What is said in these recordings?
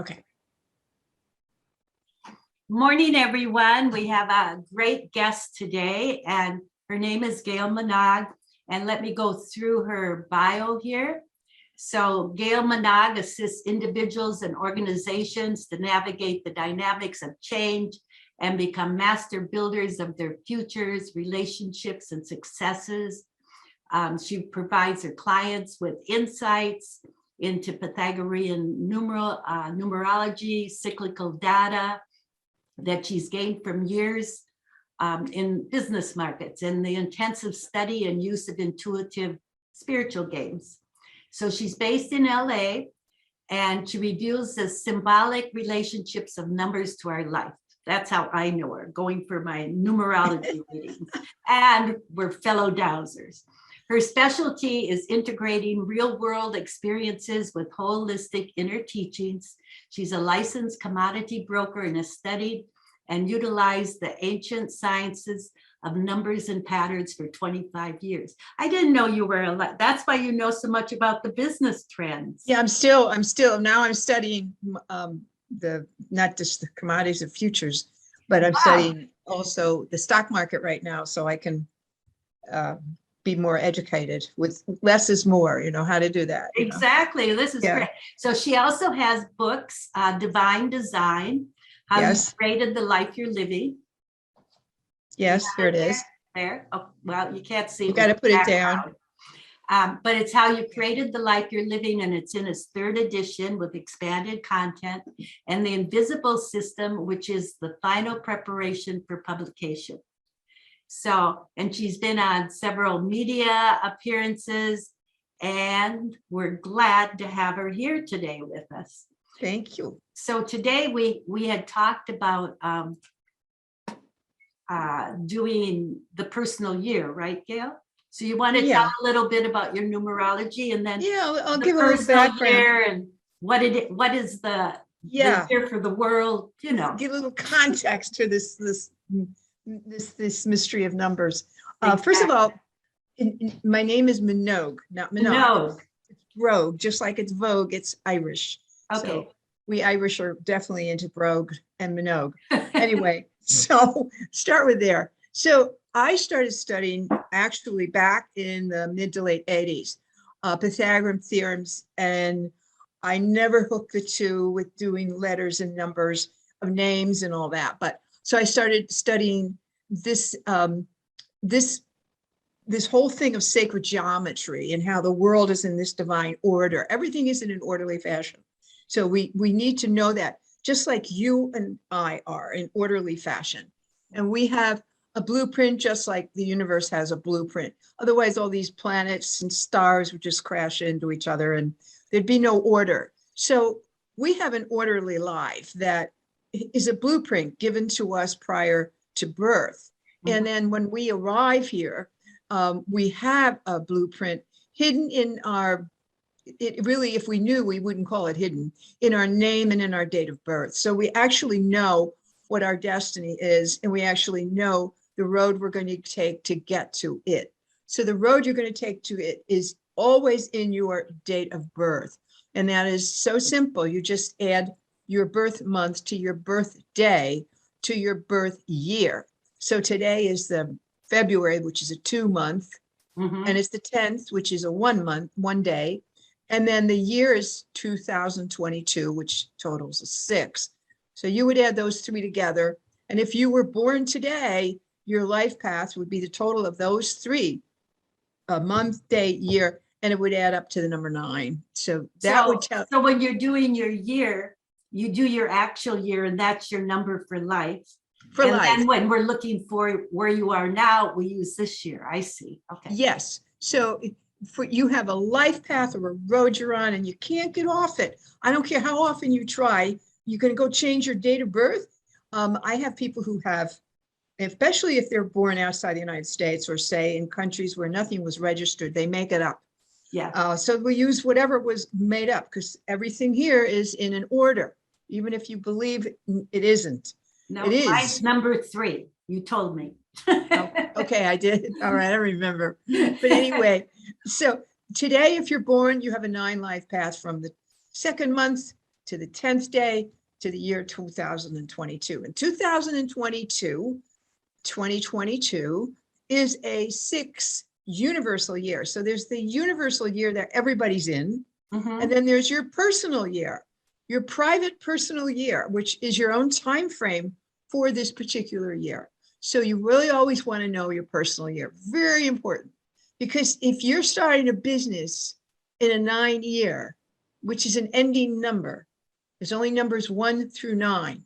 Okay. Morning, everyone. We have a great guest today, and her name is Gail Minogue. And let me go through her bio here. So Gail Minogue assists individuals and organizations to navigate the dynamics of change and become master builders of their futures, relationships, and successes. She provides her clients with insights into Pythagorean numerology, cyclical data that she's gained from years in business markets and the intensive study and use of intuitive spiritual games. So she's based in LA, and she reveals the symbolic relationships of numbers to our life. That's how I know her, going for my numerology readings. And we're fellow dowsers. Her specialty is integrating real-world experiences with holistic inner teachings. She's a licensed commodity broker and has studied and utilized the ancient sciences of numbers and patterns for 25 years. I didn't know you were that's why you know so much about the business trends. Yeah, I'm still now I'm studying not just the commodities of futures, but I'm studying also the stock market right now, so I can be more educated. With less is more, how to do that. Exactly. This is great. So she also has books, Divine Design, How You Created the Life You're Living. Yes, here it is. There. Oh, well, you can't see. You got to put it down. But it's How You Created the Life You're Living, and it's in its 3rd edition with expanded content, and The Invisible System, which is the final preparation for publication. So, and she's been on several media appearances, and we're glad to have her here today with us. Thank you. So today we had talked about doing the personal year, right, Gail? So you want to tell a little bit about your numerology, and then I'll give a little background year and what is the year for the world, Give a little context to this mystery of numbers. Exactly. First of all, my name is Minogue, not Minogue. It's Brogue, just like it's Vogue, it's Irish. Okay. So we Irish are definitely into Brogue and Minogue. Anyway, so start with there. So I started studying actually back in the mid to late 80s, Pythagorean theorems, and I never hooked the two with doing letters and numbers of names and all that. But so I started studying this whole thing of sacred geometry and how the world is in this divine order. Everything is in an orderly fashion. So we need to know that, just like you and I are in orderly fashion. And we have a blueprint, just like the universe has a blueprint. Otherwise, all these planets and stars would just crash into each other and there'd be no order. So we have an orderly life that is a blueprint given to us prior to birth. Mm-hmm. And then when we arrive here, we have a blueprint hidden in if we knew, we wouldn't call it hidden, in our name and in our date of birth. So we actually know what our destiny is, and we actually know the road we're going to take to get to it. So the road you're going to take to it is always in your date of birth. And that is so simple. You just add your birth month to your birthday to your birth year. So today is the February, which is a 2-month, and it's the 10th, which is a 1 month, 1 day. And then the year is 2022, which totals a 6. So you would add those 3 together. And if you were born today, your life path would be the total of those 3, a month, day, year, and it would add up to the number 9. So that would tell. So when you're doing your year, you do your actual year, and that's your number for life. And then when we're looking for where you are now, we use this year. I see. Okay. Yes. So you have a life path or a road you're on, and you can't get off it. I don't care how often you try. You're going to go change your date of birth. I have people who have, especially if they're born outside the United States, or say in countries where nothing was registered, they make it up. Yeah. So we use whatever was made up, because everything here is in an order, even if you believe it isn't. No, it is. Mine's number 3. You told me. Oh, okay, I did. All right, I remember. But anyway, so today, if you're born, you have a 9 life path from the 2nd month to the 10th day to the year 2022. And 2022 is a 6 universal year. So there's the universal year that everybody's in. Mhm. And then there's your personal year, your private personal year, which is your own time frame for this particular year. So you really always want to know your personal year. Very important. Because if you're starting a business in a 9 year, which is an ending number, there's only numbers 1 through 9.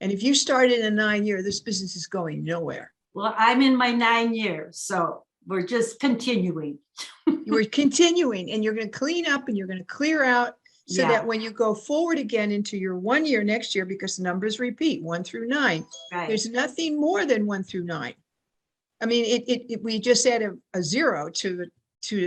And if you start in a 9 year, this business is going nowhere. Well, I'm in my 9 years, so we're just continuing. You are continuing, and you're going to clean up and you're going to clear out so Yeah. that when you go forward again into your 1 year next year, because numbers repeat 1 through 9, Right. there's nothing more than 1 through 9. I mean, we just add a 0 to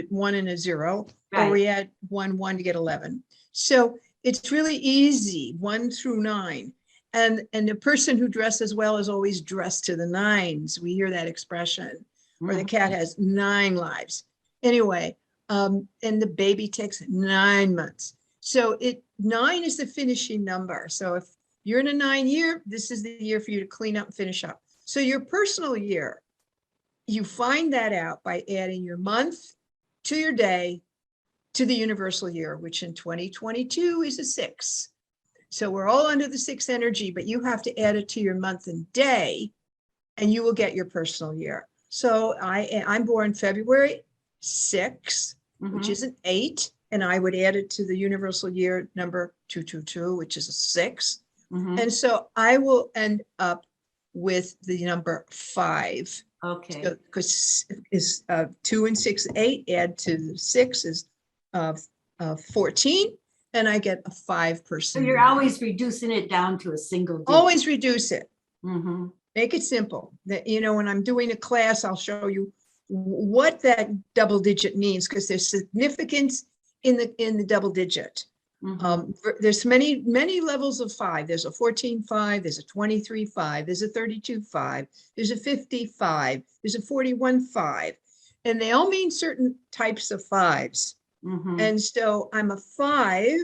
1 and a 0, or we add 1 to get 11. So it's really easy, 1 through 9. And the person who dresses well is always dressed to the 9s. We hear that expression. Or the cat has 9 lives. Anyway, and the baby takes 9 months. So 9 is the finishing number. So if you're in a 9 year, this is the year for you to clean up and finish up. So your personal year, you find that out by adding your month to your day to the universal year, which in 2022 is a 6. So we're all under the 6 energy, but you have to add it to your month and day, and you will get your personal year. So I'm born February 6, which is an 8, and I would add it to the universal year number 222, which is a 6. And so I will end up with the number 5. Okay. Because is 2 and 6, 8, add to the 6 is 14, and I get a 5 person. So you're always reducing it down to a single digit. Always reduce it. Mm-hmm. Make it simple. That, when I'm doing a class, I'll show you what that double digit means, because there's significance in the double digit. There's many levels of 5. There's a 14-5, there's a 23-5, there's a 32-5, there's a 55, there's a 41-5, and they all mean certain types of 5s. And so I'm a 5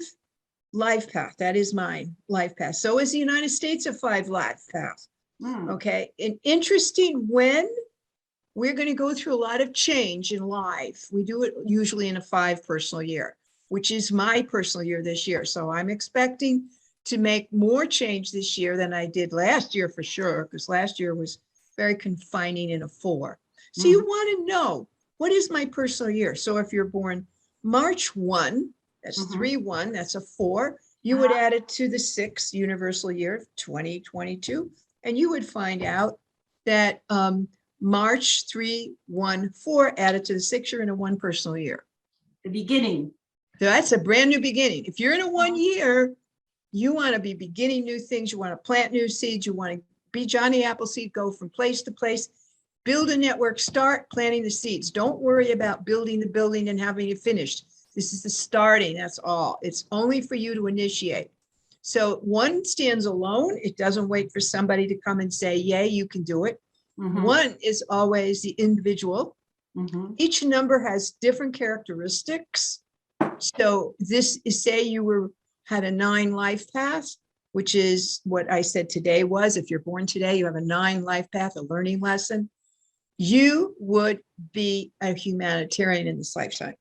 life path. That is my life path. So is the United States a 5 life path. Okay. And interesting, when we're going to go through a lot of change in life, we do it usually in a 5 personal year, which is my personal year this year. So I'm expecting to make more change this year than I did last year, for sure, because last year was very confining in a 4. So you want to know, what is my personal year? So if you're born March 1, that's 3-1, that's a 4. You would add it to the 6 universal year, 2022, and you would find out that March 3-1-4 added to the 6, you're in a 1 personal year. The beginning. That's a brand new beginning. If you're in a 1 year, you want to be beginning new things. You want to plant new seeds. You want to be Johnny Appleseed, go from place to place, build a network, start planting the seeds. Don't worry about building the building and having it finished. This is the starting, that's all. It's only for you to initiate. So 1 stands alone. It doesn't wait for somebody to come and say, yay, you can do it. 1 is always the individual. Each number has different characteristics. So this is, say you had a 9 life path, which is what I said today was, if you're born today, you have a 9 life path, a learning lesson. You would be a humanitarian in this lifetime.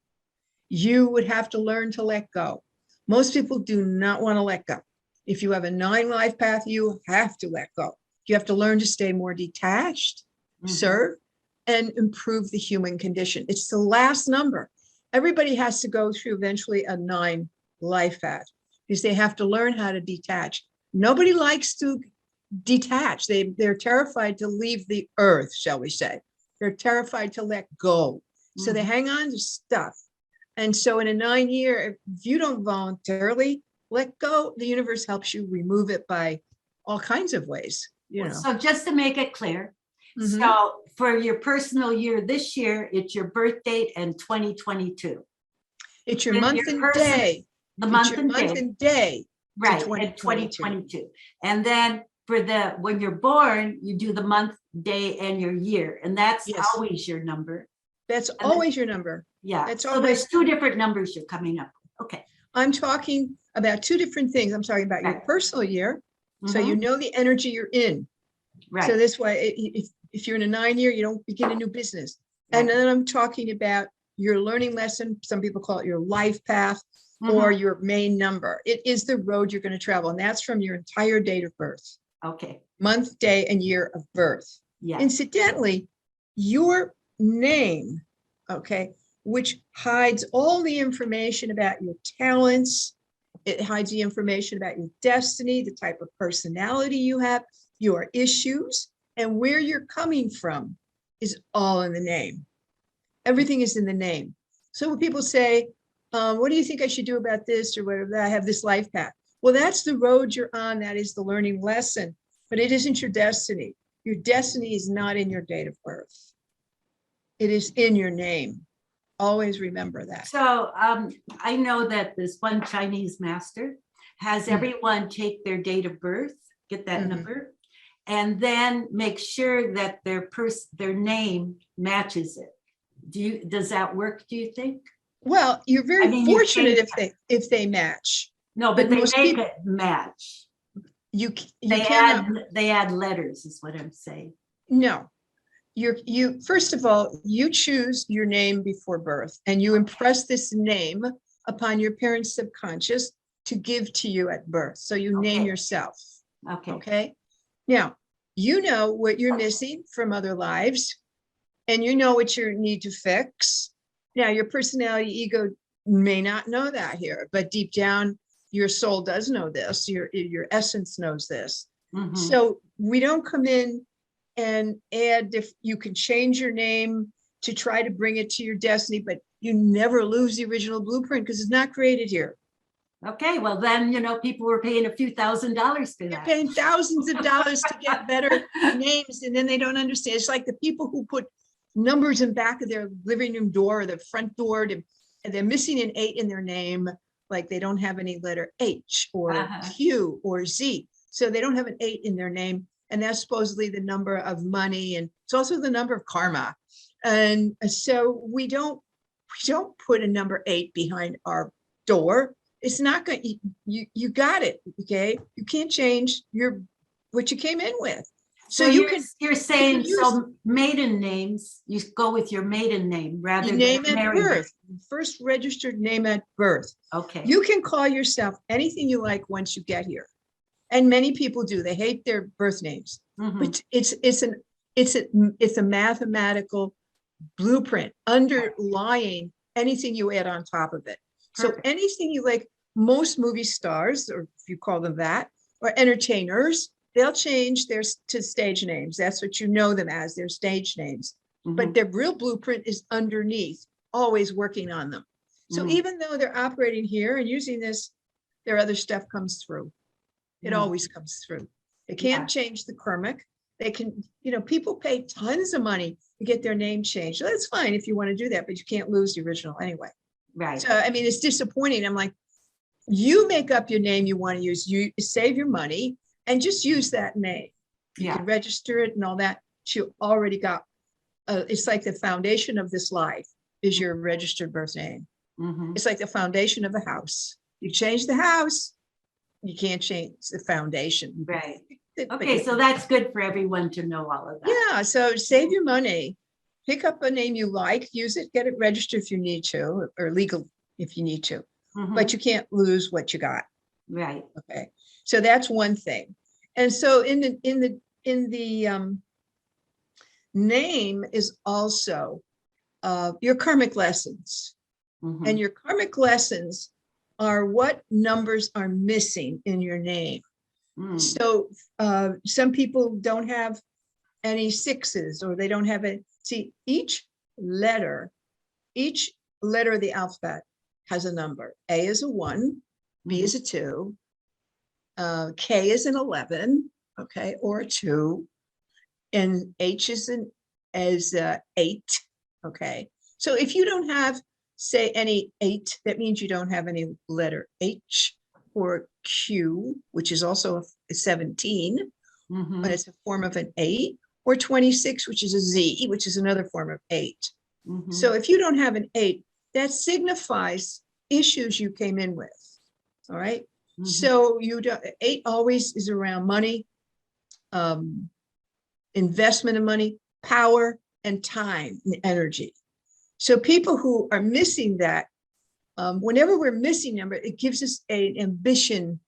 You would have to learn to let go. Most people do not want to let go. If you have a 9 life path, you have to let go. You have to learn to stay more detached, serve, and improve the human condition. It's the last number. Everybody has to go through eventually a 9 life path, because they have to learn how to detach. Nobody likes to detach. They're terrified to leave the earth, shall we say. They're terrified to let go. So they hang on to stuff. And so in a 9 year, if you don't voluntarily let go, the universe helps you remove it by all kinds of ways. So just to make it clear, so for your personal year this year, it's your birth date and 2022. It's your month and day. The month and day. Right, and 2022. And then for when you're born, you do the month, day, and your year. And that's always your number. That's always your number. Yeah. That's so always. There's 2 different numbers you're coming up with. Okay. I'm talking about two different things. I'm talking about your Right. personal year. So you know the energy you're in. Right. So this way, if you're in a 9-year, you don't begin a new business. And Right. then I'm talking about your learning lesson. Some people call it your life path or your main number. It is the road you're going to travel. And that's from your entire date of birth, Okay. month, day, and year of birth. Yeah. Incidentally, your name, okay, which hides all the information about your talents. It hides the information about your destiny, the type of personality you have, your issues, and where you're coming from is all in the name. Everything is in the name. So when people say, what do you think I should do about this or whatever, I have this life path. Well, that's the road you're on. That is the learning lesson, but it isn't your destiny. Your destiny is not in your date of birth. It is in your name. Always remember that. So I know that this one Chinese master has everyone take their date of birth, get that number, and then make sure that their name matches it. Does that work, do you think? Well, you're very fortunate if they match. No, but they most make people, it match. You They cannot. they add letters is what I'm saying. No. You first of all, you choose your name before birth and you impress this name upon your parents' subconscious to give to you at birth. So you name yourself. Okay. Okay. Now, you know what you're missing from other lives and you know what you need to fix. Now, your personality ego may not know that here, but deep down, your soul does know this. Your essence knows this. So we don't come in and add, if you can change your name to try to bring it to your destiny, but you never lose the original blueprint because it's not created here. Okay, well then, people were paying a few $1,000s for that. You're paying thousands of dollars to get better names, and then they don't understand. It's like the people who put numbers in back of their living room door or the front door, and they're missing an 8 in their name, like they don't have any letter H or Q or Z. So they don't have an 8 in their name. And that's supposedly the number of money. And it's also the number of karma. And so we don't put a number 8 behind our door. It's not going, you got it. Okay. You can't change what you came in with. So you're saying, so maiden names, you go with your maiden name rather than name at birth, first registered name at birth. Okay. You can call yourself anything you like once you get here. And many people do. They hate their birth names, but it's a mathematical blueprint underlying anything you add on top of it. Perfect. So anything you like, most movie stars, or if you call them that, or entertainers, they'll change theirs to stage names. That's what you know them as, their stage names. But their real blueprint is underneath, always working on them. So even though they're operating here and using this, their other stuff comes through. It always comes through. They can't change the karmic. They can, people pay tons of money to get their name changed. So that's fine if you want to do that, but you can't lose the original anyway. Right. So, I mean, it's disappointing. I'm like, you make up your name you want to use, you save your money and just use that name. You can register it and all that. You already got, it's like the foundation of this life is your registered birth name. It's like the foundation of the house. You change the house, you can't change the foundation. Right. Okay, so that's good for everyone to know all of that. Yeah, so save your money, pick up a name you like, use it, get it registered if you need to, or legal if you need to, but you can't lose what you got. Right. Okay, so that's one thing. And so in the name is also your karmic lessons, and your karmic lessons are what numbers are missing in your name. So some people don't have any 6s, or they don't have it. See, each letter of the alphabet has a number. A is a 1, B is a 2, K is an 11, okay, or a 2, and H is 8, okay. So if you don't have, say, any 8, that means you don't have any letter H or Q, which is also a 17, but it's a form of an 8, or 26, which is a Z, which is another form of 8. So if you don't have an 8, that signifies issues you came in with. All right. Mhm. So you do, 8 always is around money, investment of money, power, and time and energy. So people who are missing that, whenever we're missing number, it gives us an ambition.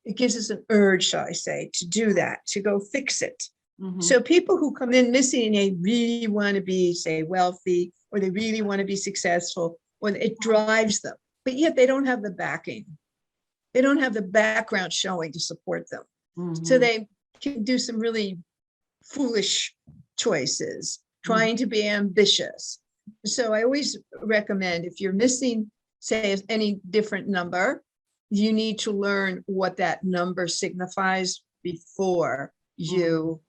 It gives us an urge, shall I say, to do that, to go fix it. Mhm. So people who come in missing, they really want to be, say, wealthy, or they really want to be successful, or it drives them, but yet they don't have the backing. They don't have the background showing to support them. So Mhm. they can do some really foolish choices, trying to be ambitious. So I always recommend, if you're missing, say, any different number, you need to learn what that number signifies before you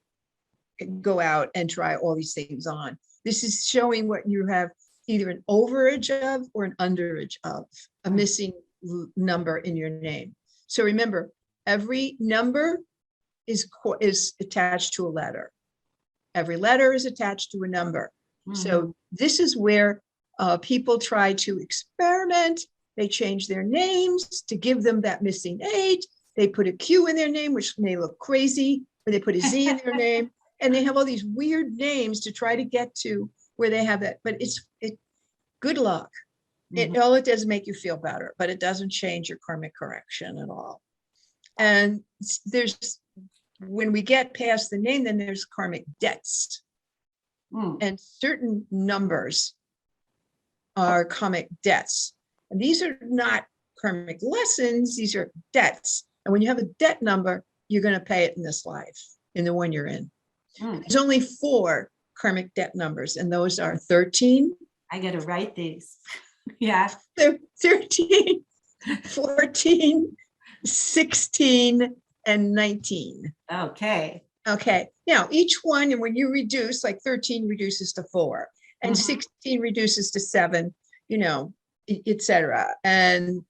go out and try all these things on. This is showing what you have either an overage of or an underage of, a missing number in your name. So remember, every number is attached to a letter. Every letter is attached to a number. So this is where people try to experiment. They change their names to give them that missing 8. They put a Q in their name, which may look crazy, or they put a Z in their name, and they have all these weird names to try to get to where they have that. But it's good luck. All it does is make you feel better, but it doesn't change your karmic correction at all. And there's, when we get past the name, then there's karmic debts. And certain numbers are karmic debts. And these are not karmic lessons, these are debts. And when you have a debt number, you're going to pay it in this life, in the one you're in. There's only 4 karmic debt numbers, and those are 13. I got to write these. Yeah. 13, 14, 16, and 19. Okay. Okay. Now, each one, and when you reduce, like 13 reduces to 4, and 16 reduces to 7, etc. And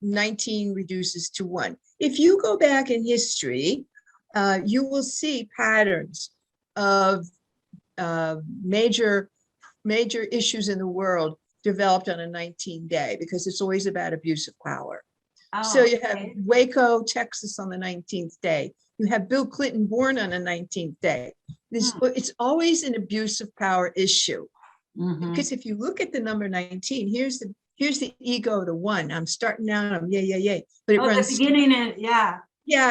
19 reduces to 1. If you go back in history, you will see patterns of major issues in the world developed on a 19th day, because it's always about abuse of power. So you have Waco, Texas on the 19th day. You have Bill Clinton born on the 19th day. It's always an abuse of power issue. Because if you look at the number 19, here's the ego, the 1. I'm starting out, I'm yay. But it runs the beginning, and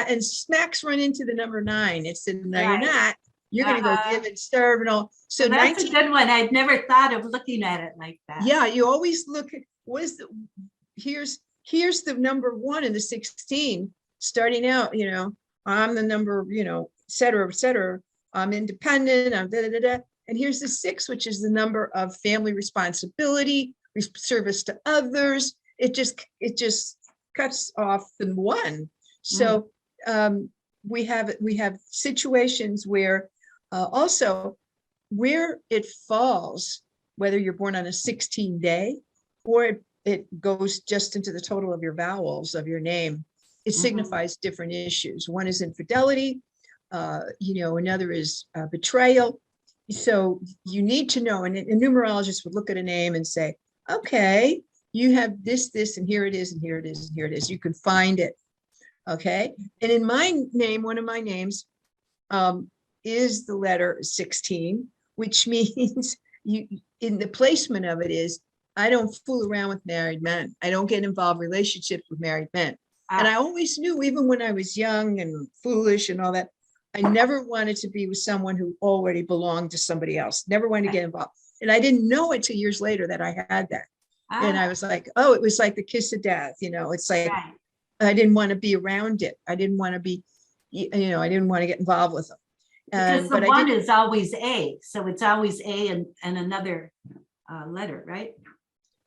and smacks run into the number 9. It said, no, you're not. You're going to go give and serve and all. So that's 19, a good one. I'd never thought of looking at it like that. Yeah, you always look at here's the number 1 in the 16 starting out. I'm the number, et cetera. I'm independent. I'm and here's the 6, which is the number of family responsibility, service to others. It just cuts off the 1. So we have situations where also where it falls, whether you're born on a 16 day or it goes just into the total of your vowels of your name, it signifies different issues. One is infidelity, another is betrayal. So you need to know, and a numerologist would look at a name and say, okay, you have this, and here it is, and here it is, and here it is. You can find it. Okay. And in my name, one of my names is the letter 16, which means in the placement of it is, I don't fool around with married men. I don't get involved in relationships with married men. And I always knew, even when I was young and foolish and all that, I never wanted to be with someone who already belonged to somebody else. Never wanted to get involved. And I didn't know it till years later that I had that. And I was like, oh, it was like the kiss of death. It's like, I didn't want to be around it. I didn't want to be, I didn't want to get involved with them. Because the 1 is always A. So it's always A and another letter, right?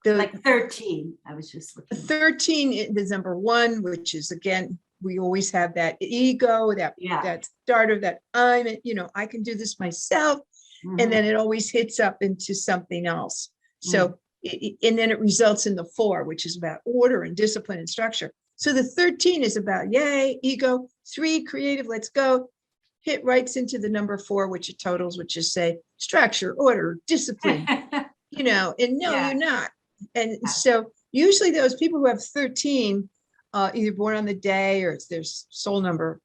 Like 13. I was just looking. 13 is number 1, which is, again, we always have that ego, that starter, that I can do this myself. And then it always hits up into something else. So, and then it results in the 4, which is about order and discipline and structure. So the 13 is about yay, ego. 3, creative, let's go. Hit right into the number 4, which it totals, which is say structure, order, discipline, and no, you're not. And so usually those people who have 13 either born on the day or it's their soul number,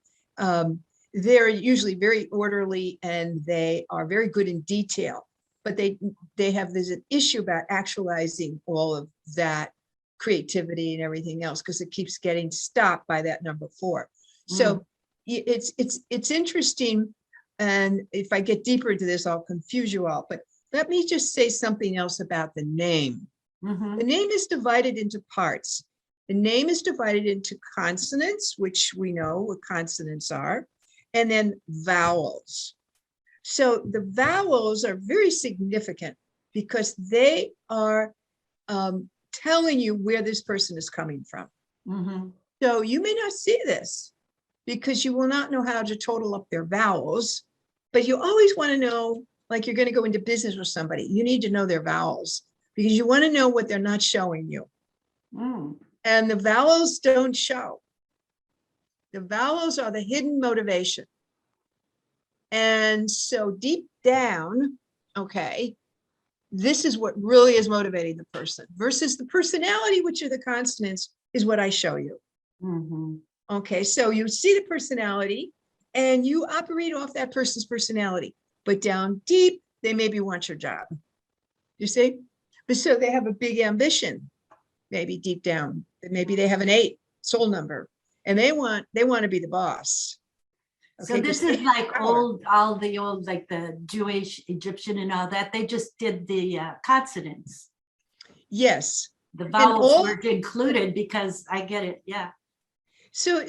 they're usually very orderly and they are very good in detail, but there's an issue about actualizing all of that creativity and everything else because it keeps getting stopped by that number 4. So it's interesting. And if I get deeper into this, I'll confuse you all, but let me just say something else about the name. The name is divided into parts. The name is divided into consonants, which we know what consonants are, and then vowels. So the vowels are very significant because they are telling you where this person is coming from. So you may not see this because you will not know how to total up their vowels, but you always want to know, like you're going to go into business with somebody, you need to know their vowels because you want to know what they're not showing you. And the vowels don't show. The vowels are the hidden motivation. And so deep down, okay, this is what really is motivating the person versus the personality, which are the consonants, is what I show you. Okay, so you see the personality and you operate off that person's personality, but down deep, they maybe want your job. You see? But so they have a big ambition, maybe deep down. Maybe they have an 8 soul number and they want to be the boss. Okay, so this is like all the old, like the Jewish, Egyptian and all that. They just did the consonants. Yes. The vowels weren't included because I get it. Yeah. So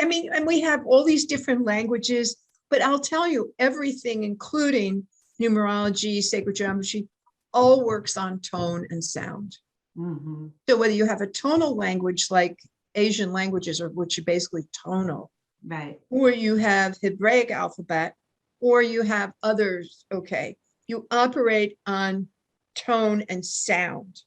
I mean, and we have all these different languages, but I'll tell you everything, including numerology, sacred geometry, all works on tone and sound. So whether you have a tonal language like Asian languages, or which are basically tonal, right, or you have Hebraic alphabet, or you have others, okay, you operate on tone and sound.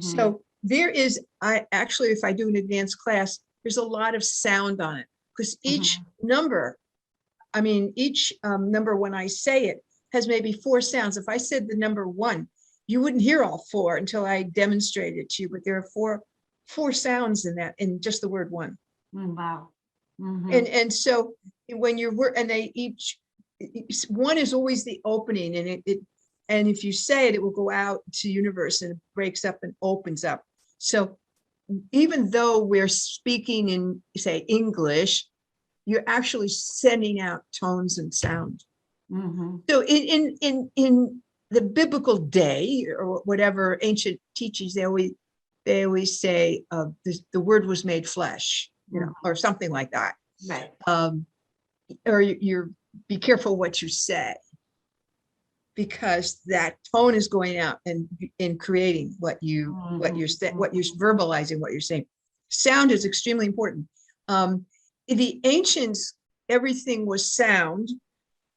So there is, actually, if I do an advanced class, there's a lot of sound on it because each number, I mean, each number, when I say it, has maybe 4 sounds. If I said the number 1, you wouldn't hear all 4 until I demonstrated it to you, but there are four sounds in that, in just the word 1. Wow. And so when you're, and they each, 1 is always the opening, and and if you say it, it will go out to the universe and it breaks up and opens up. So even though we're speaking in, say, English, you're actually sending out tones and sound. So in the biblical day, or whatever ancient teachings, they always say the word was made flesh, you know, or something like that. Right. Or you're be careful what you say, because that tone is going out and in creating what you're verbalizing, what you're saying. Sound is extremely important. In the ancients, everything was sound,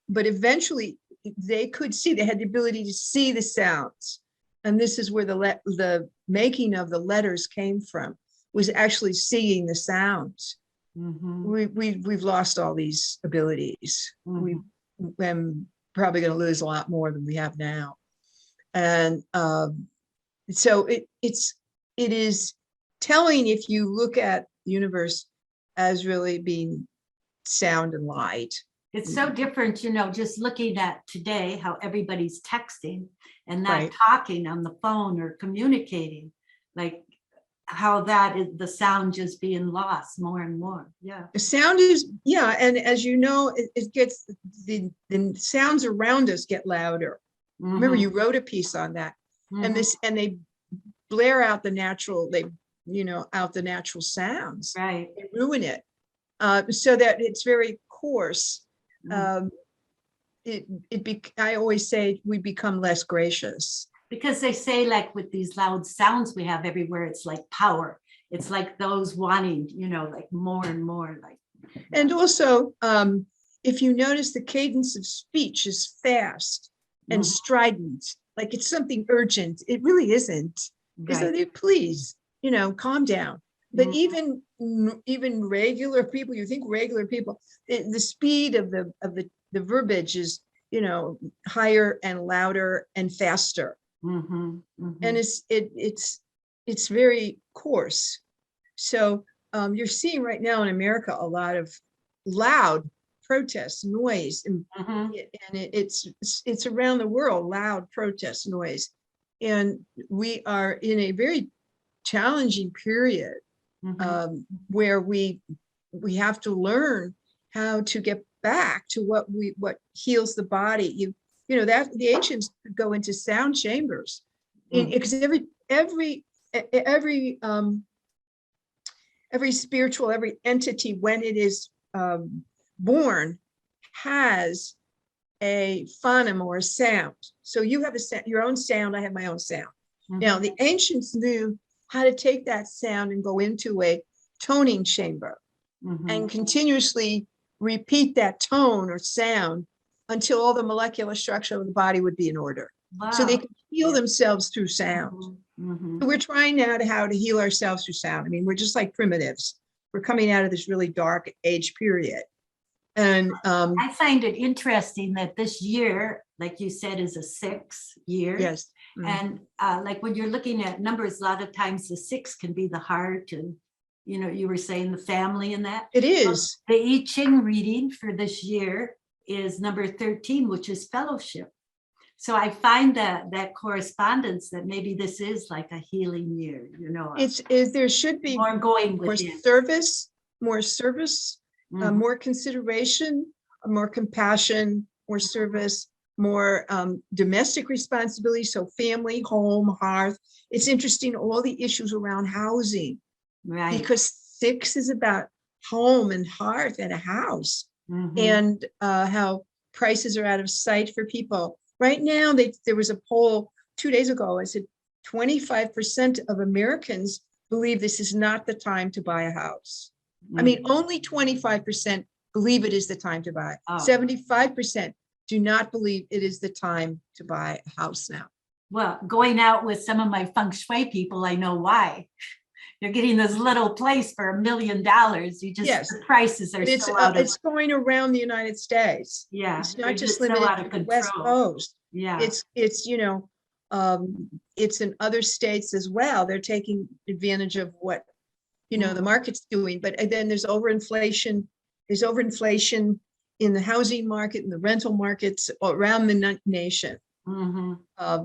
but eventually they had the ability to see the sounds. And this is where the making of the letters came from, was actually seeing the sounds. We've lost all these abilities. I'm probably going to lose a lot more than we have now. And so it is telling, if you look at the universe as really being sound and light. It's so different, you know, just looking at today, how everybody's texting and not Right. talking on the phone or communicating, like how that is the sound just being lost more and more. Yeah. The sound is, yeah. And as you know, it gets, the sounds around us get louder. Remember, you wrote a piece on that. And they blare out the natural, out the natural sounds. Right. They ruin it. So that it's very coarse. I always say we become less gracious. Because they say, like, with these loud sounds we have everywhere, it's like power. It's like those wanting, like more and more. Like, and also, if you notice, the cadence of speech is fast and strident, like it's something urgent. It really isn't. Right. So please, calm down. But even regular people, you think regular people, the speed of the verbiage is, higher and louder and faster. And it's very coarse. So you're seeing right now in America a lot of loud protests, noise, and, it's around the world, loud protest noise. And we are in a very challenging period where we have to learn how to get back to what heals the body. You know that the ancients could go into sound chambers, because every spiritual, every entity, when it is born, has a phoneme or a sound. So you have your own sound, I have my own sound. Now, the ancients knew how to take that sound and go into a toning chamber and continuously repeat that tone or sound until all the molecular structure of the body would be in order. Wow. So they could heal themselves through sound. So we're trying now to how to heal ourselves through sound. I mean, we're just like primitives. We're coming out of this really dark age period. And I find it interesting that this year, like you said, is a 6 year. yes. And like when you're looking at numbers, a lot of times the 6 can be the heart, and you know, you were saying the family and that. It is. The I Ching reading for this year is number 13, which is fellowship. So I find that correspondence that maybe this is like a healing year, you know. There should be more going more within. service, more consideration, more compassion, more service, more domestic responsibility. So family, home, hearth. It's interesting, all the issues around housing, Right. because 6 is about home and hearth and a house, and how prices are out of sight for people. Right now, there was a poll 2 days ago. I said 25% of Americans believe this is not the time to buy a house. I mean, only 25% believe it is the time to buy. 75% do not believe it is the time to buy a house now. Well, going out with some of my feng shui people, I know why. You're getting this little place for $1 million. You just, Yes. the prices are It's, so out of, it's going around the United States. yeah, It's they're not just so limited out to of the West control. Coast. Yeah. It's you know, it's in other states as well. They're taking advantage of what, you know, the market's doing. But then there's overinflation. There's overinflation in the housing market and the rental markets around the nation.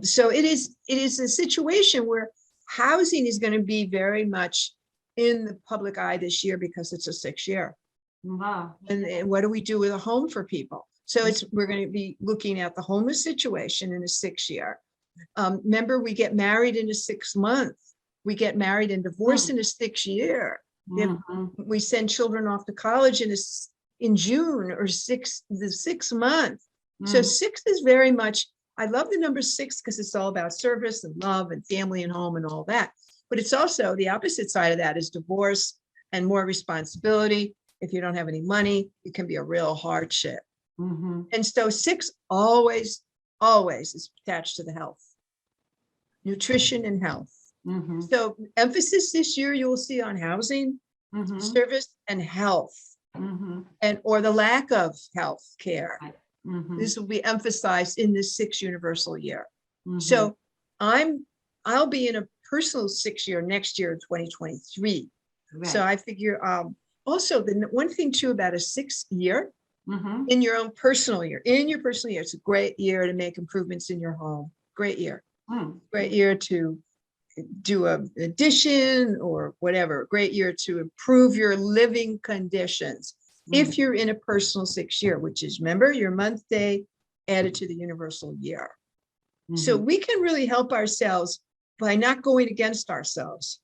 So it is a situation where housing is going to be very much in the public eye this year because it's a 6 year. Wow. And what do we do with a home for people? So we're going to be looking at the homeless situation in a 6 year. Remember, we get married in a 6 month. We get married and divorced in a 6 year. We send children off to college in June or the 6th month. So 6 is very much, I love the number 6 because it's all about service and love and family and home and all that. But it's also the opposite side of that is divorce and more responsibility. If you don't have any money, it can be a real hardship. And so 6 always is attached to the health, nutrition and health. So emphasis this year you will see on housing, service, and health, and or the lack of health care. This will be emphasized in this 6 universal year. So I'll be in a personal 6 year next year in 2023. Right. So I figure also the one thing too about a 6 year in your own personal year, it's a great year to make improvements in your home. Great year. Great year to do an addition or whatever. Great year to improve your living conditions. If you're in a personal 6 year, which is, remember, your month day added to the universal year. So we can really help ourselves by not going against ourselves,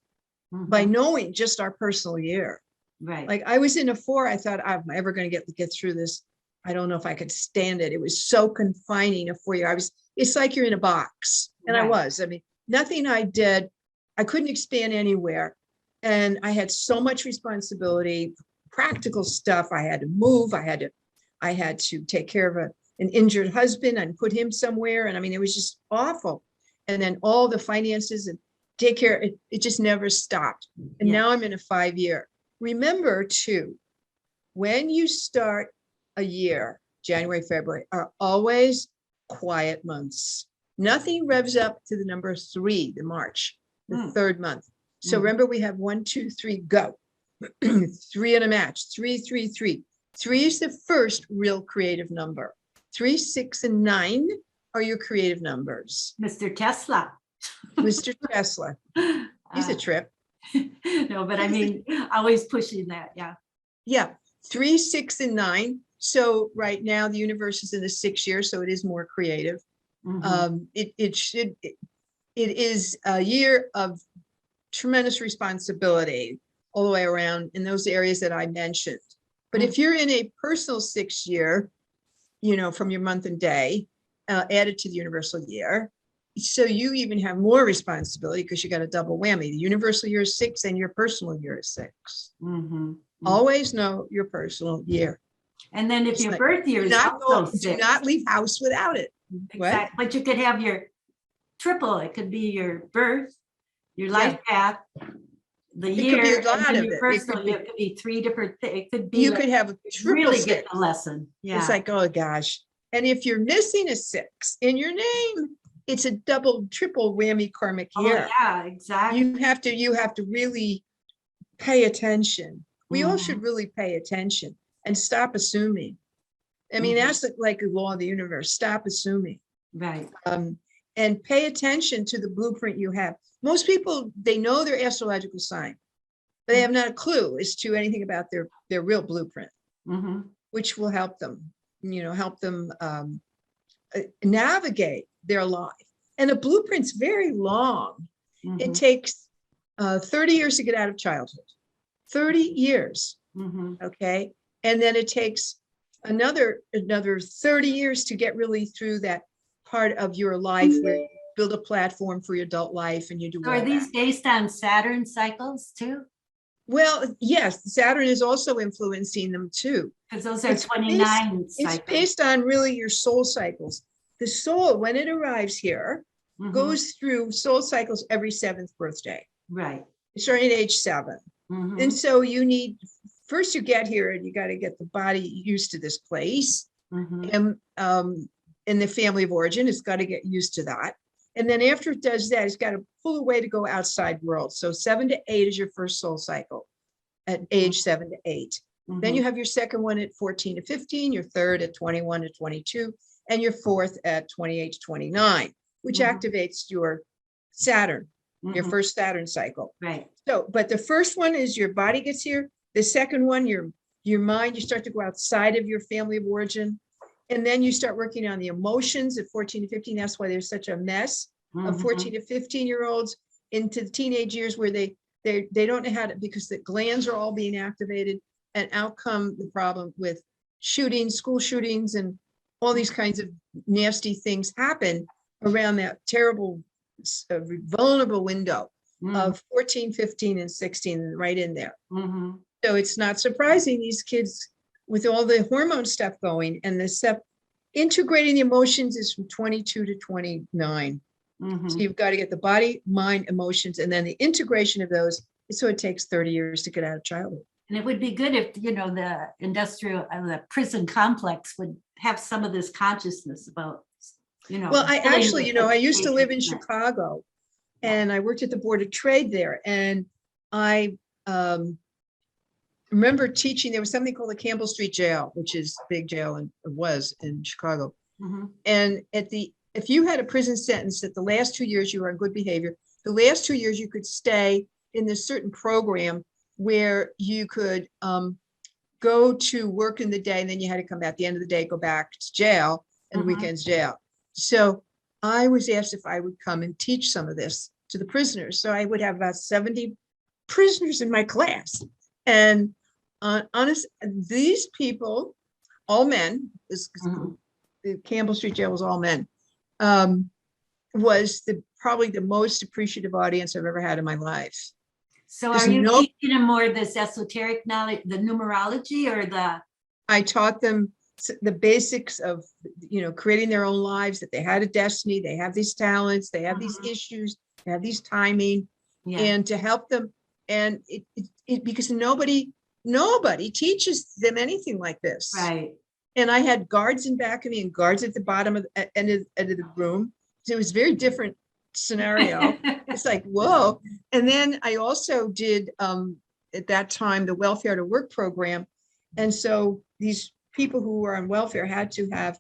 by knowing just our personal year. Right. Like I was in a 4, I thought, I'm never going to get through this. I don't know if I could stand it. It was so confining, a 4 year. It's like you're in a box. And I mean, nothing I did, I couldn't expand anywhere. And I had so much responsibility, practical stuff. I had to move. I had to take care of an injured husband and put him somewhere. And I mean, it was just awful. And then all the finances and take care, it just never stopped. And now I'm in a 5 year. Remember too, when you start a year, January, February are always quiet months. Nothing revs up to the number 3, the March, the 3rd month. So remember, we have 1, 2, 3, go. Three and a match, 3, 3, 3. 3 is the first real creative number. 3, 6, and 9 are your creative numbers. Mr. Tesla. Mr. Tesla, he's a trip. No, but I mean, always pushing that. Yeah. Yeah, 3, 6, and 9. So right now the universe is in the 6th year, so it is more creative. Mhm. It is a year of tremendous responsibility all the way around in those areas that I mentioned. But if you're in a personal 6th year, from your month and day, added to the universal year, so you even have more responsibility because you got a double whammy. The universal year is 6 and your personal year is 6. Mhm. Always know your personal year. And then if It's your like, birth year is also do 6. not leave house without it. What? Exactly. But you could have your triple. It could be your birth, your life path, the It could be year, a lot and then of your it. personal year. It could be 3 different things. It could be You like could have a triple really 6. get the lesson. Yeah. It's like, oh gosh. And if you're missing a 6 in your name, it's a double, triple whammy karmic year. Yeah, exactly. You have to really pay attention. We all Mhm. should really pay attention and stop assuming. I mean, that's like a law of the universe. Stop assuming. Right. And pay attention to the blueprint you have. Most people, they know their astrological sign, but they have not a clue as to anything about their real blueprint, which will help them, navigate their life. And the blueprint's very long. It takes 30 years to get out of childhood, 30 years. Okay. And then it takes another 30 years to get really through that part of your life where you build a platform for your adult life and you do So all are these that. based on Saturn cycles too? Well, yes, Saturn is also influencing them too. Because those are 29 It's cycles. based on really your soul cycles. The soul, when it arrives here, goes through soul cycles every 7th birthday. Right. Starting at age 7. And so first you get here and you got to get the body used to this place. And in the family of origin, it's got to get used to that. And then after it does that, it's got to pull away to go outside world. So 7 to 8 is your first soul cycle at age 7 to 8. Then you have your second one at 14 to 15, your third at 21 to 22, and your fourth at 28 to 29, which activates your Saturn, your first Saturn cycle. Right. So, but the first one is your body gets here. The second one, your mind, you start to go outside of your family of origin. And then you start working on the emotions at 14 to 15. That's why there's such a mess of 14 to 15-year-olds into the teenage years where they don't know how to, because the glands are all being activated, and out come the problem with shootings, school shootings, and all these kinds of nasty things happen around that terrible, vulnerable window of 14, 15, and 16, right in there. So it's not surprising these kids, with all the hormone stuff going and the stuff, integrating the emotions is from 22 to 29. So you've got to get the body, mind, emotions, and then the integration of those. So it takes 30 years to get out of childhood. And it would be good if, the the prison complex would have some of this consciousness about, Well, I actually, I used to live in Chicago and I worked at the Board of Trade there. And I remember teaching, there was something called the Campbell Street Jail, which is a big jail and was in Chicago. And if you had a prison sentence that the last 2 years you were on good behavior, the last 2 years you could stay in this certain program where you could go to work in the day, and then you had to come back at the end of the day, go back to jail, and weekends jail. So I was asked if I would come and teach some of this to the prisoners. So I would have about 70 prisoners in my class. And honest, these people, all men, the Campbell Street Jail was all men, was probably the most appreciative audience I've ever had in my life. So are you teaching them more this esoteric knowledge, the numerology, or I taught them the basics of, creating their own lives, that they had a destiny, they have these talents, they have these issues, they have these timing, and to help them. And it because nobody teaches them anything like this. Right. And I had guards in back of me and guards at the bottom of the end of the room. So it was a very different scenario. It's like, whoa. And then I also did at that time, the welfare to work program. And so these people who were on welfare had to have,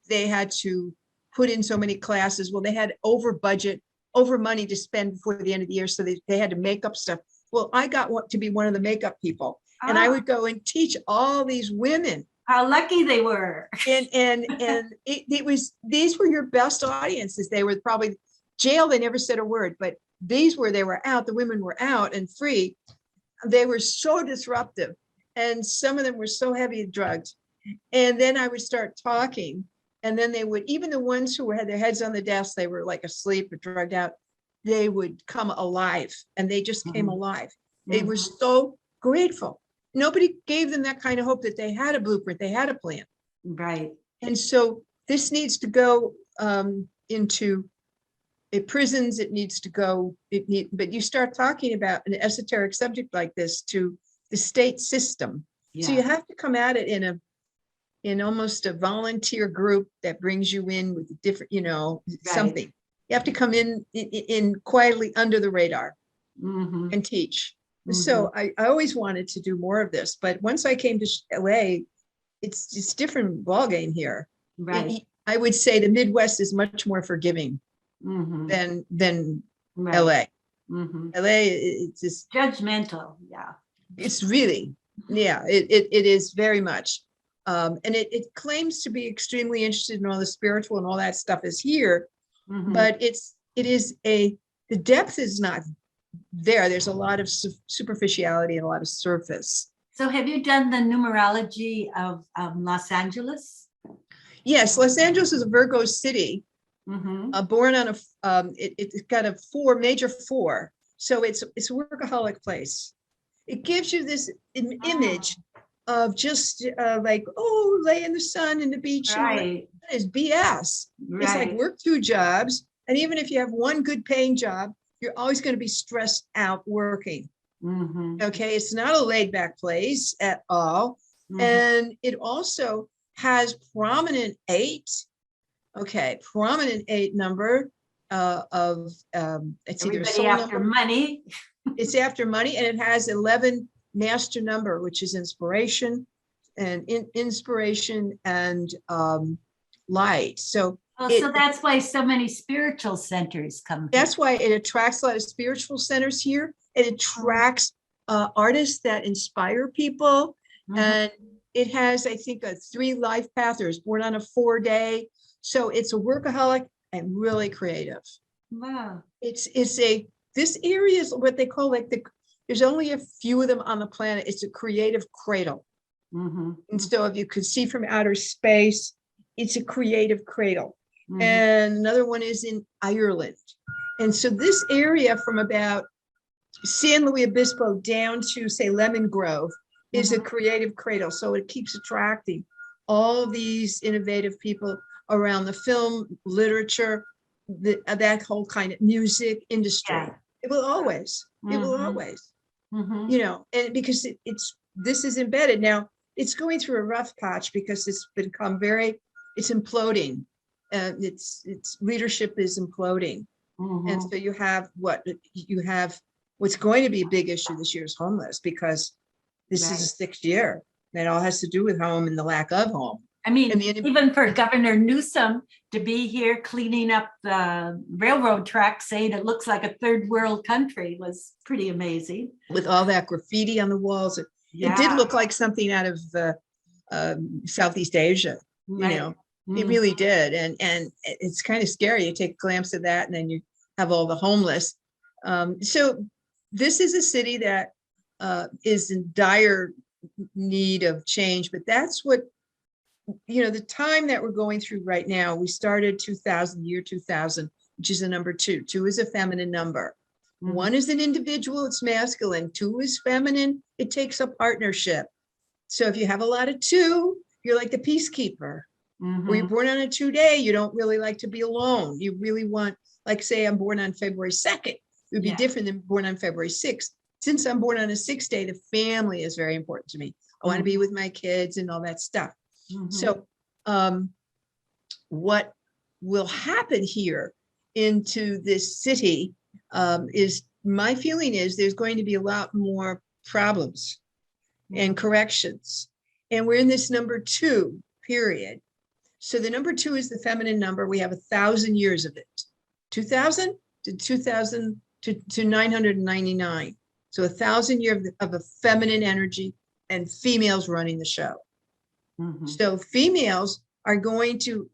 they had to put in so many classes. Well, they had over budget, over money to spend before the end of the year. So they had to make up stuff. Well, I got to be one of the makeup people. And I would go and teach all these women. How lucky they were. And it was, these were your best audiences. They were probably jail. They never said a word, but they were out, the women were out and free. They were so disruptive. And some of them were so heavy drugged. And then I would start talking. And then they would, even the ones who had their heads on the desk, they were like asleep or drugged out, they would come alive, and they just came alive. They were so grateful. Nobody gave them that kind of hope that they had a blueprint, they had a plan. Right. And so this needs to go into prisons. It needs to go, but you start talking about an esoteric subject like this to the state system. Yeah. So you have to come at it in almost a volunteer group that brings you in with different, something. You have to come in quietly under the radar and teach. So I always wanted to do more of this, but once I came to LA, it's different ballgame here. Right. I would say the Midwest is much more forgiving than LA. LA, it's just judgmental. Yeah. It's really, it is very much. And it claims to be extremely interested in all the spiritual and all that stuff is here, but the depth is not there. There's a lot of superficiality and a lot of surface. So have you done the numerology of Los Angeles? Yes, Los Angeles is a Virgo city, born on it's got a major four. So it's a workaholic place. It gives you this image of just like, lay in the sun and the beach. Right. That is BS. Right. It's like work 2 jobs. And even if you have one good paying job, you're always going to be stressed out working. Okay. It's not a laid back place at all. And it also has prominent 8. Okay. Prominent 8 number of it's either soul after number. Money. It's after money, and it has 11 master number, which is inspiration and inspiration and light. So so that's why so many spiritual centers come here. That's why it attracts a lot of spiritual centers here. It attracts artists that inspire people. And it has, I think, a 3 life path. There's born on a 4-day. So it's a workaholic and really creative. Wow. This area is what they call there's only a few of them on the planet. It's a creative cradle. And so if you could see from outer space, it's a creative cradle. And another one is in Ireland. And so this area from about San Luis Obispo down to, say, Lemon Grove is a creative cradle. So it keeps attracting all these innovative people around the film, literature, that whole kind of music industry. Yeah. It will always, and because this is embedded. Now it's going through a rough patch because it's become it's imploding. Its leadership is imploding. And so you have what's going to be a big issue this year is homeless, because this is the 6th year. That all has to do with home and the lack of home. I mean, even for Governor Newsom to be here cleaning up the railroad track, saying it looks like a 3rd world country, was pretty amazing. With all that graffiti on the walls, it did look like something out of Southeast Asia. It really did, and it's kind of scary. You take a glimpse of that, and then you have all the homeless. So this is a city that is in dire need of change, but that's what. The time that we're going through right now, we started year 2000, which is a number 2. 2 is a feminine number. 1 is an individual, it's masculine. 2 is feminine, it takes a partnership. So if you have a lot of 2, you're like the peacekeeper. Or you're born on a 2-day, you don't really like to be alone. You really want, like, say I'm born on February 2nd. It would be different than born on February 6th. Since I'm born on a 6th day, the family is very important to me. I want to be with my kids and all that stuff. So what will happen here into this city is my feeling is there's going to be a lot more problems and corrections. And we're in this number 2 period. So the number 2 is the feminine number. We have 1,000 years of it. 2000 to 999. So 1,000 years of a feminine energy and females running the show. So females are going to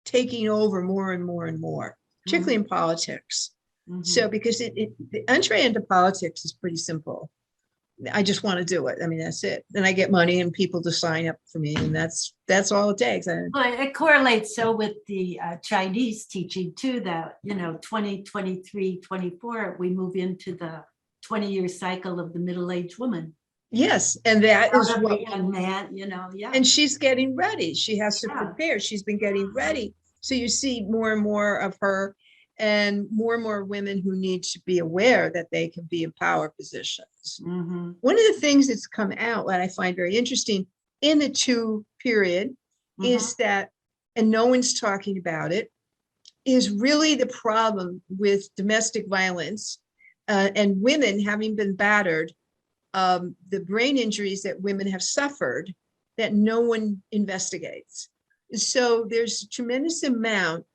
taking over more and more and more, particularly in politics. So because the entry into politics is pretty simple. I just want to do it. I mean, that's it. Then I get money and people to sign up for me, and that's all it takes. Well, it correlates so with the Chinese teaching too, that 2023, 24, we move into the 20-year cycle of the middle-aged woman. Yes, and that is what young man, yeah. And she's getting ready. She has to prepare. She's been getting ready. So you see more and more of her, and more women who need to be aware that they can be in power positions. One of the things that's come out that I find very interesting in the 2 period is that, and no one's talking about it, is really the problem with domestic violence and women having been battered, the brain injuries that women have suffered that no one investigates. So there's a tremendous amount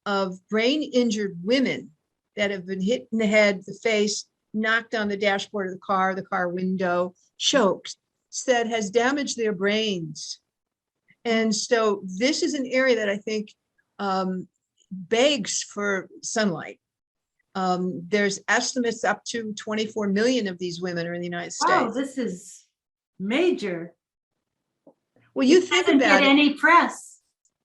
of brain injured women that have been hit in the head, the face, knocked on the dashboard of the car window, choked, that has damaged their brains. And so this is an area that I think begs for sunlight. There's estimates up to 24 million of these women are in the United States. Oh, this is major. Well, you think doesn't about get it. any press.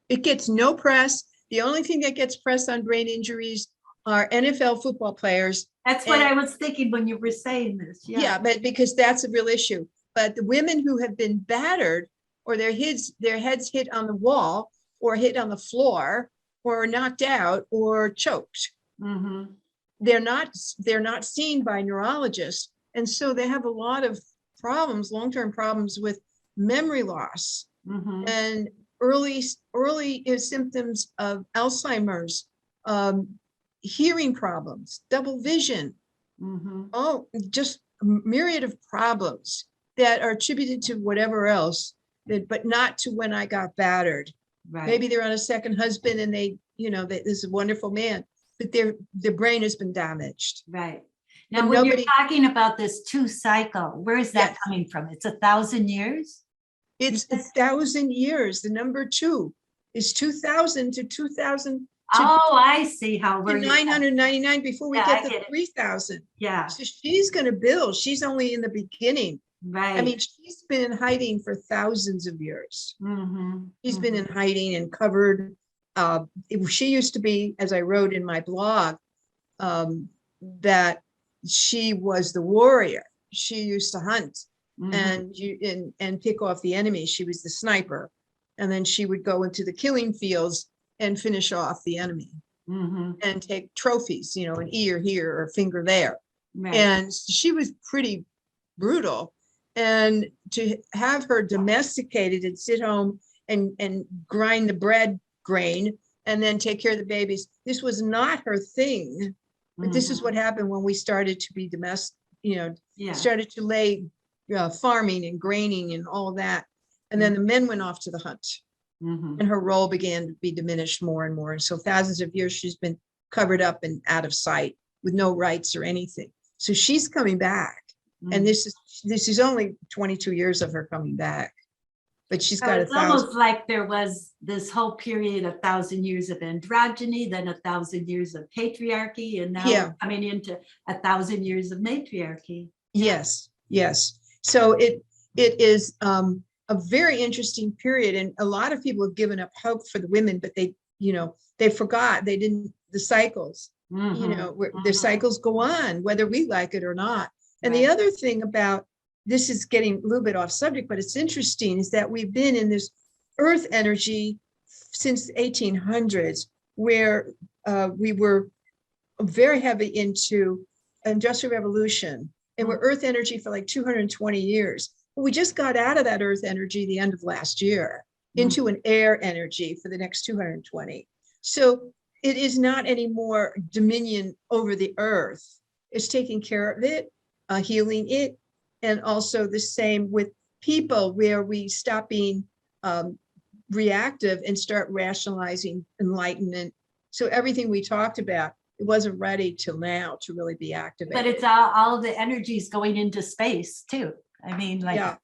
It gets no press. The only thing that gets press on brain injuries are NFL football players. That's what I was thinking when you were saying this. Yeah, but because that's a real issue. But the women who have been battered, or their heads hit on the wall, or hit on the floor, or knocked out, or choked, they're not seen by neurologists, and so they have a lot of problems, long-term problems with memory loss and early symptoms of Alzheimer's, hearing problems, double vision, just a myriad of problems that are attributed to whatever else, but not to when I got battered. Right. Maybe they're on a second husband and they, this is a wonderful man, but their brain has been damaged. Right. Now, when you're talking about this 2 cycle, where is that coming from? It's 1,000 years? It's 1,000 years. The number 2 is 2000 to 2000. Oh, I see how we're 999 before we get to 3,000. Yeah. So she's going to build. She's only in the beginning. Right. I mean, she's been in hiding for thousands of years. She's been in hiding and covered. She used to be, as I wrote in my blog, that she was the warrior. She used to hunt and pick off the enemy. She was the sniper. And then she would go into the killing fields and finish off the enemy and take trophies, an ear here or a finger there. Right. And she was pretty brutal. And to have her domesticated and sit home and grind the bread grain and then take care of the babies, this was not her thing. But this is what happened when we started to be domestic, started to lay farming and graining and all that. And then the men went off to the hunt. And her role began to be diminished more and more. And so thousands of years she's been covered up and out of sight with no rights or anything. So she's coming back. And this is only 22 years of her coming back. But she's got it's almost like there was this whole period, 1,000 years of androgyny, then 1,000 years of patriarchy, and now we're coming into 1,000 years of matriarchy. Yes. So it is a very interesting period, and a lot of people have given up hope for the women, but they forgot, the cycles, the cycles go on whether we like it or not. And the other thing about this is getting a little bit off subject, but it's interesting, is that we've been in this earth energy since the 1800s, where we were very heavy into industrial revolution, and we're earth energy for like 220 years. We just got out of that earth energy the end of last year into an air energy for the next 220. So it is not anymore dominion over the earth. is taking care of it, healing it. And also the same with people, where we stop being reactive and start rationalizing enlightenment. So everything we talked about, it wasn't ready till now to really be activated. But it's all the energies going into space too. I mean, like, Yeah,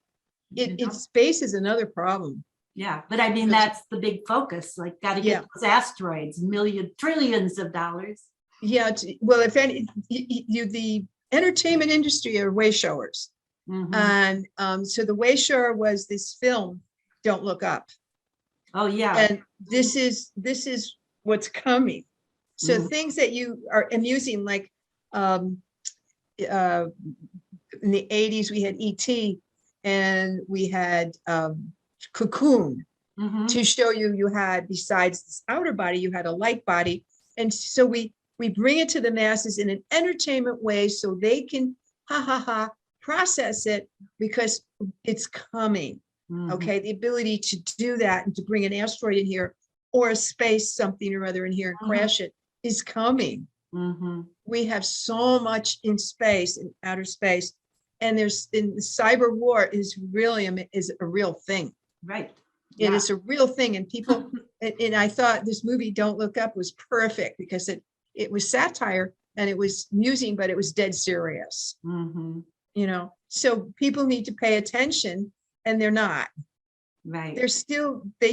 you know? space is another problem. Yeah, but I mean, that's the big focus, like gotta get those asteroids, trillions of dollars. Yeah, well, if any, the entertainment industry are way showers. And so the way shower was this film, Don't Look Up. Oh, yeah. And this is what's coming. So things that you are amusing, like in the 80s, we had E.T. and we had Cocoon to show you had, besides this outer body, you had a light body. And so we bring it to the masses in an entertainment way so they can process it, because it's coming. Okay, the ability to do that and to bring an asteroid in here or a space something or other in here and crash it is coming. We have so much in space, in outer space, and there's in cyber war is really is a real thing. Right. It is a real thing, and people and I thought this movie Don't Look Up was perfect because it was satire and it was amusing, but it was dead serious. You know, so people need to pay attention, and they're not. Right. They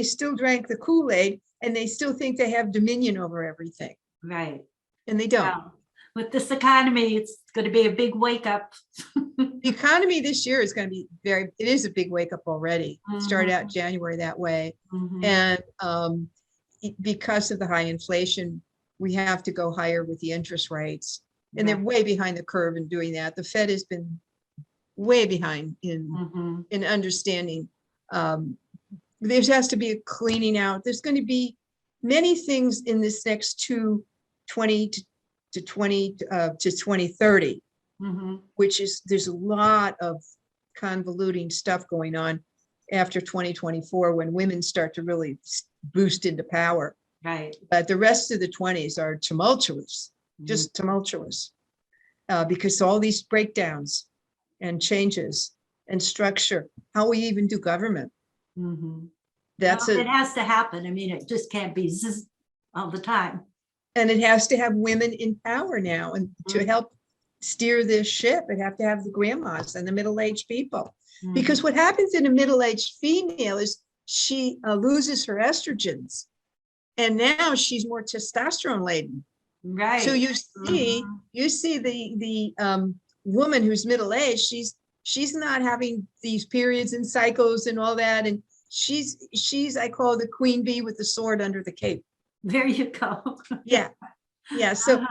still drank the Kool-Aid, and they still think they have dominion over everything. Right. And they don't. Wow. With this economy, it's going to be a big wake up. The economy this year is going to be it is a big wake up already. Started out January that way. And because of the high inflation, we have to go higher with the interest rates. And they're way behind the curve in doing that. The Fed has been way behind in understanding. There has to be a cleaning out. There's going to be many things in this next 2020 to 2030, which is, there's a lot of convoluting stuff going on after 2024 when women start to really boost into power. Right. But the rest of the 20s are tumultuous, just tumultuous, because all these breakdowns and changes and structure, how we even do government. It has to happen. I mean, it just can't be all the time. And it has to have women in power now, and to help steer this ship, it have to have the grandmas and the middle-aged people. Because what happens in a middle-aged female is she loses her estrogens, and now she's more testosterone laden. Right. So you see the woman who's middle-aged, she's not having these periods and cycles and all that, and she's I call the queen bee with the sword under the cape. There you go. Yeah. So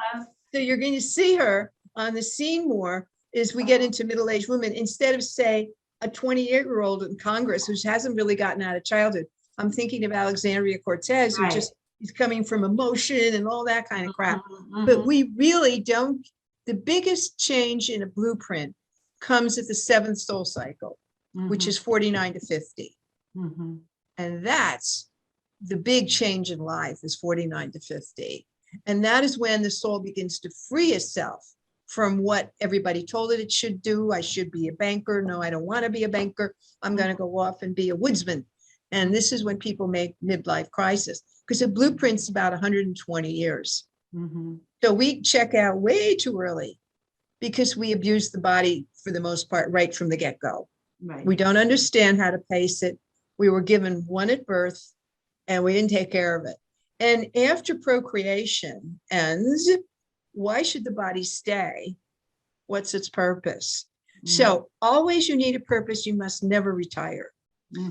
you're going to see her on the scene more as we get into middle-aged women, instead of, say, a 28-year-old in Congress who hasn't really gotten out of childhood. I'm thinking of Alexandria Cortez, who is coming from emotion and all that kind of crap. But we really don't. The biggest change in a blueprint comes at the 7th soul cycle, which is 49 to 50. And that's the big change in life, is 49 to 50. And that is when the soul begins to free itself from what everybody told it should do. I should be a banker. No, I don't want to be a banker. I'm going to go off and be a woodsman. And this is when people make midlife crisis, because a blueprint's about 120 years. So we check out way too early because we abuse the body for the most part right from the get-go. We don't understand how to pace it. We were given one at birth, and we didn't take care of it. And after procreation ends, why should the body stay? What's its purpose? So always you need a purpose. You must never retire.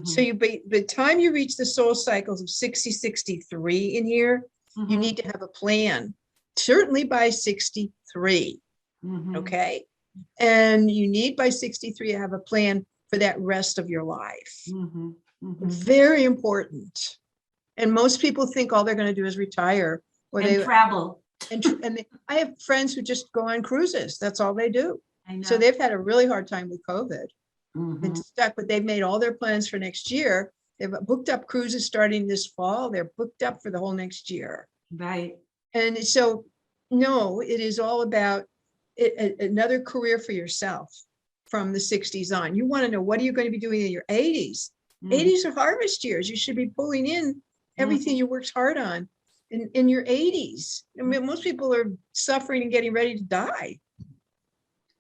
So by the time you reach the soul cycles of 60, 63 in here, you need to have a plan, certainly by 63. Okay. And you need by 63 to have a plan for that rest of your life. Very important. And most people think all they're going to do is retire, or they travel. I have friends who just go on cruises. That's all they do. So they've had a really hard time with COVID. Been stuck, but they've made all their plans for next year. They've booked up cruises starting this fall. They're booked up for the whole next year. Right. And so, no, it is all about another career for yourself from the 60s on. You want to know, what are you going to be doing in your 80s? 80s are harvest years. You should be pulling in everything you worked hard on in your 80s. I mean, most people are suffering and getting ready to die.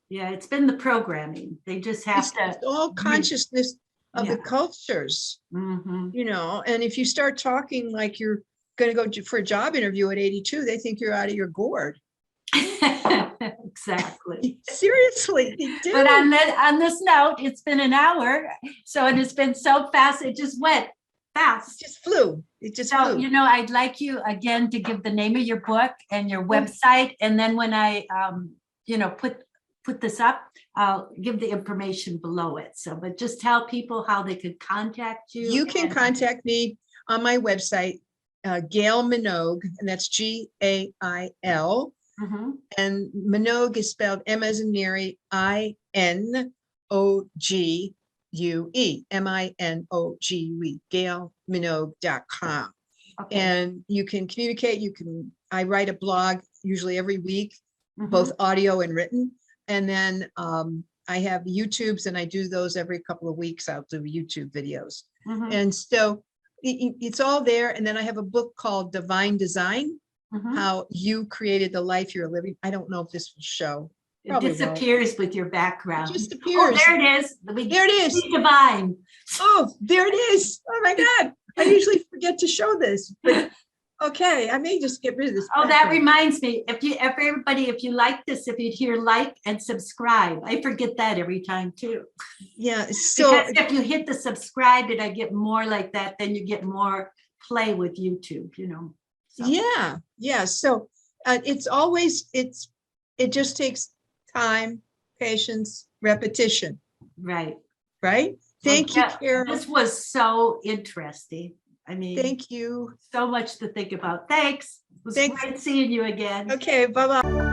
Yeah, it's been the programming. They just have to. It's all consciousness of the cultures, you know, and if you start talking like you're going to go for a job interview at 82, they think you're out of your gourd. Exactly. Seriously, they do. But on this note, it's been an hour. So, and it's been so fast. It just went fast. It just flew. It just So, flew. you know, I'd like you again to give the name of your book and your website. And then when I, you know, put this up, I'll give the information below it. So, but just tell people how they could contact you. You can contact me on my website, Gail Minogue, and that's Gail. And Minogue is spelled M as in Mary, Inogue, Minogue, GailMinogue.com. Okay. And you can communicate. I write a blog usually every week, both audio and written. And then I have YouTubes, and I do those every couple of weeks. I'll do YouTube videos. And so it's all there. And then I have a book called Divine Design, how you created the life you're living. I don't know if this will show. It disappears with your background. It just appears. Oh, there it is. There it is. Divine. Oh, there it is. Oh my God. I usually forget to show this, but okay, I may just get rid of this. Oh, that reminds me. If you like this, if you'd hear like and subscribe. I forget that every time too. Yeah. So because if you hit the subscribe and I get more like that, then you get more play with YouTube, you know. So. Yeah. Yeah. So it's always, it just takes time, patience, repetition. Right. Right. Thank you, Carol. This was so interesting. I mean, thank you. So much to think about. Thanks. It was great seeing you again. Okay. Bye-bye.